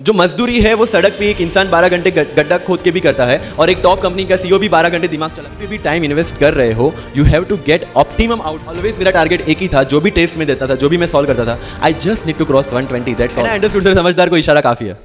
जो मजदूरी है वो सड़क पे एक इंसान 12 घंटे गड्ढा खोद के भी करता है और एक टॉप कंपनी का सीईओ भी 12 घंटे दिमाग चला के भी टाइम इन्वेस्ट कर रहे हो. You have to get optimum out. Always मेरा टारगेट एक ही था, जो भी टेस्ट में देता था, जो भी मैं सॉल्व करता था, I just need to cross 120. That's all. I understood sir. समझदार को इशारा काफी है.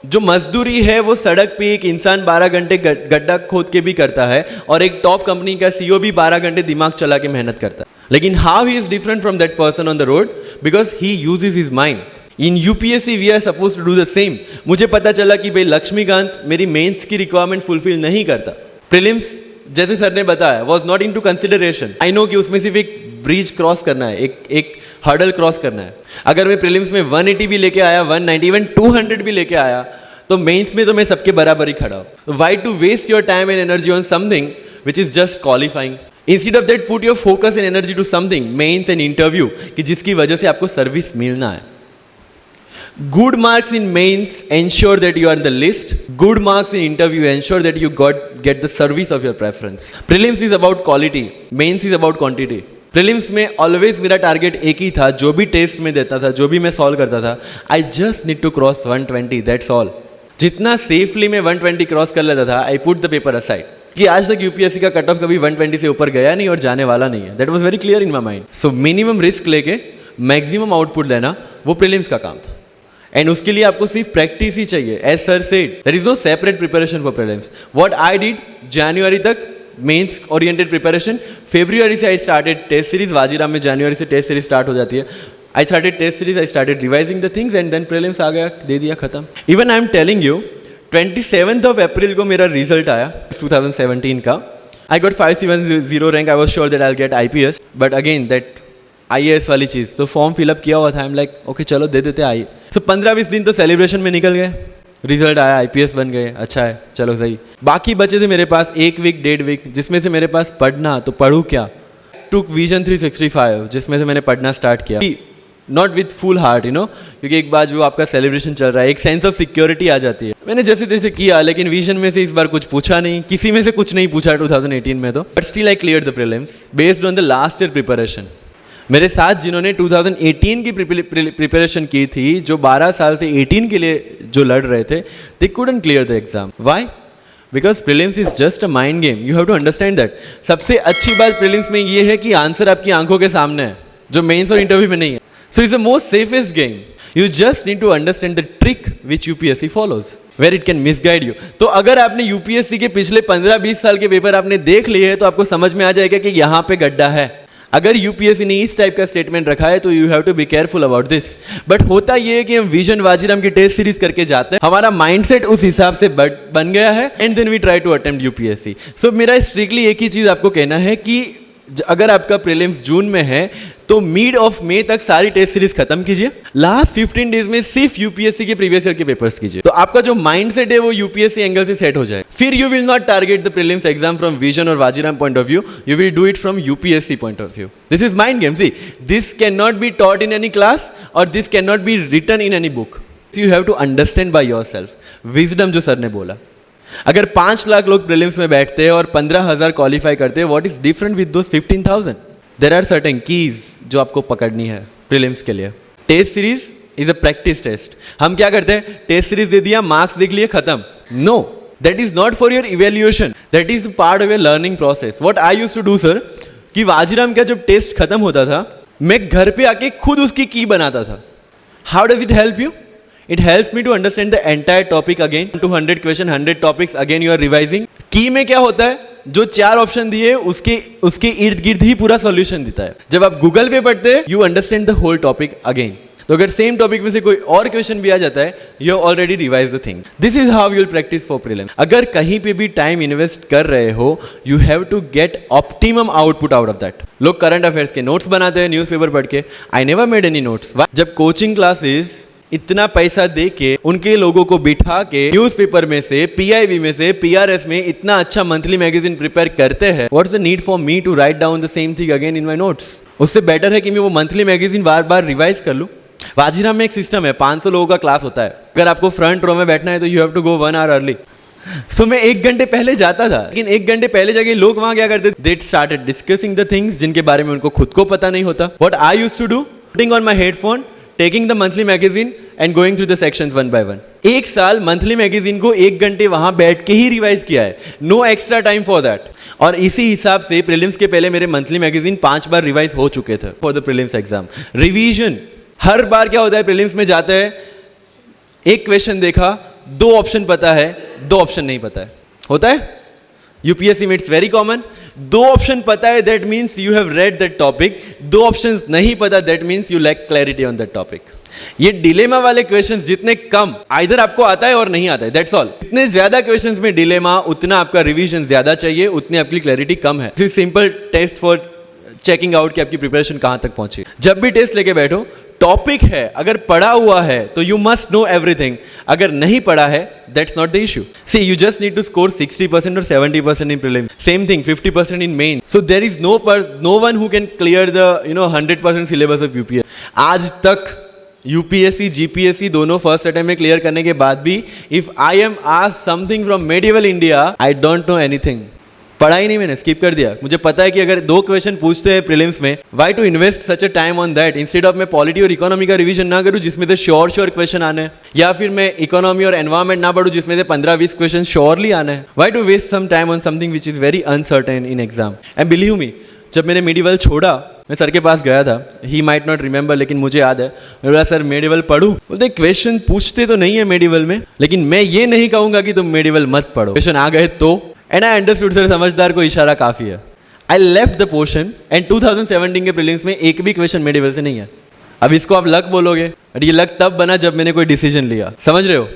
जो मजदूरी है वो सड़क पे एक इंसान 12 घंटे गड्ढा खोद के भी करता है और एक टॉप कंपनी का सीईओ भी 12 घंटे दिमाग चला के मेहनत करता है. लेकिन how he is different from that person on the road? Because he uses his mind. In UPSC we are suppose to do the same. मुझे पता चला कि भाई लक्ष्मीकांत मेरी मेंस की रिक्वायरमेंट फुलफिल नहीं करता. प्रीलिम्स जैसे सर ने बताया was not in to consideration. I know कि उसमें सिर्फ एक ब्रिज क्रॉस करना है, एक हर्डल क्रॉस करना है. अगर मैं प्रीलिम्स में 180 भी लेके आया, 190 इवन 200 भी लेके आया, तो मेंस में तो मैं सबके बराबर ही खड़ा हूं. Why to waste your time and energy on something which is just qualifying? Instead of that put your focus and energy to something, mains and interview, कि जिसकी वजह से आपको सर्विस मिलना है. Good marks in mains ensure that you are in the list. Good marks in interview ensure that you get the service of your preference. Prelims is about quality, mains is about quantity. Prelims में always मेरा target एक ही था, जो भी test में देता था, जो भी मैं सॉल्व करता था, I just need to cross 120. That's all. जितना सेफली मैं 120 क्रॉस कर लेता था, I put the paper aside. कि आज तक यूपीएससी का कट ऑफ कभी 120 से ऊपर गया नहीं और जाने वाला नहीं है. That was very clear in my mind. So minimum risk लेके मैक्सिमम आउटपुट लेना वो प्रीलिम्स का काम था. एंड उसके लिए आपको सिर्फ प्रैक्टिस ही चाहिए. As sir said, there is no separate preparation for prelims. What I did, जनवरी तक मेंस ओरिएंटेड प्रिपरेशन. फरवरी से I started test series. Vajiram में जनवरी से टेस्ट सीरीज स्टार्ट हो जाती है. I started test series, I started revising the things and then prelims आ गया, दे दिया, खत्म. Even I am telling you, 27th of April को मेरा रिजल्ट आया 2017 का. I got 570 rank. I was sure that I'll get IPS, but again that IAS वाली चीज़, तो form fill up किया हुआ था. I'm like, okay चलो दे देते आई. So 15-20 दिन तो सेलिब्रेशन में निकल गए. रिजल्ट आया, IPS बन गए, अच्छा है, चलो सही. बाकी बचे थे मेरे पास 1 वीक 1.5 वीक, जिसमें से मेरे पास पढ़ना, तो पढ़ूँ क्या? टुक विजन 365, जिसमें से मैंने पढ़ना स्टार्ट किया. Not with full heart, you know, क्योंकि एक बार जो आपका सेलिब्रेशन चल रहा है, एक सेंस ऑफ सिक्योरिटी आ जाती है. मैंने जैसे तैसे किया, लेकिन विजन में से इस बार कुछ पूछा नहीं, किसी में से कुछ नहीं पूछा 2018 में तो. But still I clear the prelims based on the last year preparation. मेरे साथ जिन्होंने 2018 की प्रिपरेशन की थी, जो 12 साल से 18 के लिए जो लड़ रहे थे, they couldn't clear the exam. Why? Because prelims is just a mind game. You have to understand that. सबसे अच्छी बात प्रीलिम्स में ये है कि आंसर आपकी आंखों के सामने है, जो मेंस और इंटरव्यू में नहीं है. So it's the most safest game. You just need to understand the trick which UPSC follows, where it can misguide you. तो अगर आपने UPSC के पिछले 15-20 साल के पेपर आपने देख लिए हैं, तो आपको समझ में आ जाएगा कि यहाँ पे गड्ढा है. अगर UPSC ने इस टाइप का स्टेटमेंट रखा है, तो you have to be careful about this. But होता ये है कि हम विजन वाजीराम की टेस्ट सीरीज करके जाते हैं, हमारा माइंडसेट उस हिसाब से बन गया है, and then we try to attempt UPSC. So मेरा स्ट्रिक्टली एक ही चीज आपको कहना है कि अगर आपका प्रीलिम्स जून में है, तो मिड ऑफ मई तक सारी टेस्ट सीरीज खत्म कीजिए. लास्ट 15 डेज में सिर्फ यूपीएससी के प्रीवियस ईयर के पेपर्स कीजिए, तो आपका जो माइंडसेट है वो यूपीएससी एंगल से सेट हो जाए. फिर you will not target the prelims exam from Vision और Vajiram point of view, you will do it from UPSC point of view. This is mind game. See, this can not be taught in any class और this can not be written in any book. You have to understand by yourself. Wisdom जो sir ने बोला, अगर 5 लाख लोग prelims में बैठते हैं और 15,000 क्वालिफाई करते हैं, what is different with those 15,000? There are certain keys जो आपको पकड़नी है प्रीलिम्स के लिए. Test series is a practice test. हम क्या करते हैं, टेस्ट सीरीज दे दिया, मार्क्स देख लिए, खत्म. No, that is not for your evaluation, that is part of your learning process. What I used to do sir, कि वाजीराम का जब टेस्ट खत्म होता था, मैं घर पे आके खुद उसकी की बनाता था. How does it help you? It helps me to understand the entire topic again. 200 question, 100 topics, again you are revising. की में क्या होता है, जो 4 ऑप्शन दिए उसके इर्द गिर्द ही पूरा सॉल्यूशन देता है. जब आप गूगल पे पढ़ते हैं, you understand the whole topic again. तो अगर सेम टॉपिक में से कोई और क्वेश्चन भी आ जाता है, you have already revise the thing. This is how you will practice for prelims. अगर कहीं पे भी टाइम इन्वेस्ट कर रहे हो, you have to get optimum output out of that. लोग करंट अफेयर्स के नोट्स बनाते हैं न्यूज़पेपर पढ़ के. I never made any notes. जब कोचिंग क्लासेस इतना पैसा दे के उनके लोगों को बिठा के न्यूज़पेपर में से, PIB में से, PRS में इतना अच्छा मंथली मैगजीन प्रिपेयर करते हैं, what's the need for me to write down the same thing again in my notes? उससे बेटर है कि मैं वो मंथली मैगजीन बार बार रिवाइज कर लूं. वाजीराम में एक सिस्टम है, 500 लोगों का क्लास होता है. अगर आपको फ्रंट रो में बैठना है, तो you have to go 1 hour early. So मैं 1 घंटे पहले जाता था, लेकिन 1 घंटे पहले जाके लोग वहां क्या करते, they started discussing the things जिनके बारे में उनको खुद को पता नहीं होता. What I used to do, putting on my headphone, taking the monthly magazine and going through the sections one by one. एक साल मंथली मैगजीन को 1 घंटे वहां बैठ के ही रिवाइज किया है, no extra time for that. और इसी हिसाब से प्रीलिम्स के पहले मेरे मंथली मैगजीन 5 बार रिवाइज हो चुके थे for the prelims exam. Revision हर बार क्या होता है, प्रीलिम्स में जाते हैं, एक क्वेश्चन देखा, 2 ऑप्शन पता है, 2 ऑप्शन नहीं पता है, होता है यूपीएससी में, इट्स वेरी कॉमन। 2 ऑप्शन पता है that means you have read that topic, 2 options नहीं पता that means you lack clarity on that topic. ये डिलेमा वाले क्वेश्चंस जितने कम, आइदर आपको आता है और नहीं आता है, दैट्स ऑल। जितने ज्यादा क्वेश्चंस में डिलेमा, उतना आपका रिवीजन ज्यादा चाहिए, उतनी आपकी क्लैरिटी कम है। This simple test for checking out कि आपकी प्रिपरेशन कहां तक पहुंची। जब भी टेस्ट लेके बैठो, टॉपिक है, अगर पढ़ा हुआ है तो यू मस्ट नो एवरीथिंग, अगर नहीं पढ़ा है that's not the issue. See you just need to score 60% और 70% in prelim, same thing 50% in main. So there is no one who can clear the 100% syllabus of UPSC. आज तक UPSC GPSC दोनों first attempt में clear करने के बाद भी if I am asked something from medieval India, I don't know anything. पढ़ा ही नहीं, मैंने स्किप कर दिया। मुझे पता है कि अगर 2 क्वेश्चन पूछते हैं प्रीलिम्स में, why to invest such a time on that, instead of मैं पॉलिटी और इकोनॉमी का रिवीजन ना करूं जिसमें से श्योर क्वेश्चन आने हैं, या फिर मैं इकोनॉमी और एनवायरमेंट ना पढ़ूं जिसमें से 15-20 क्वेश्चन श्योरली आने हैं। Why to waste some time on something which is very uncertain in exam. And believe me, जब मैंने मेडिवल छोड़ा, मैं सर के पास गया था, ही माइट नॉट रिमेंबर, लेकिन मुझे याद है, मैं बोला सर मेडिवल पढ़ूं? बोलते क्वेश्चन पूछते तो नहीं है मेडिवल में, लेकिन मैं ये नहीं कहूंगा कि तुम मेडिवल मत पढ़ो, क्वेश्चन आ गए तो। एंड आई अंडरस्टूड सर, समझदार को इशारा काफी है। I left the portion and 2017 के प्रीलिम्स में एक भी क्वेश्चन मेडिवल से नहीं है। अब इसको आप लक बोलोगे, बट ये लक तब बना जब मैंने कोई डिसीजन लिया, समझ रहे हो।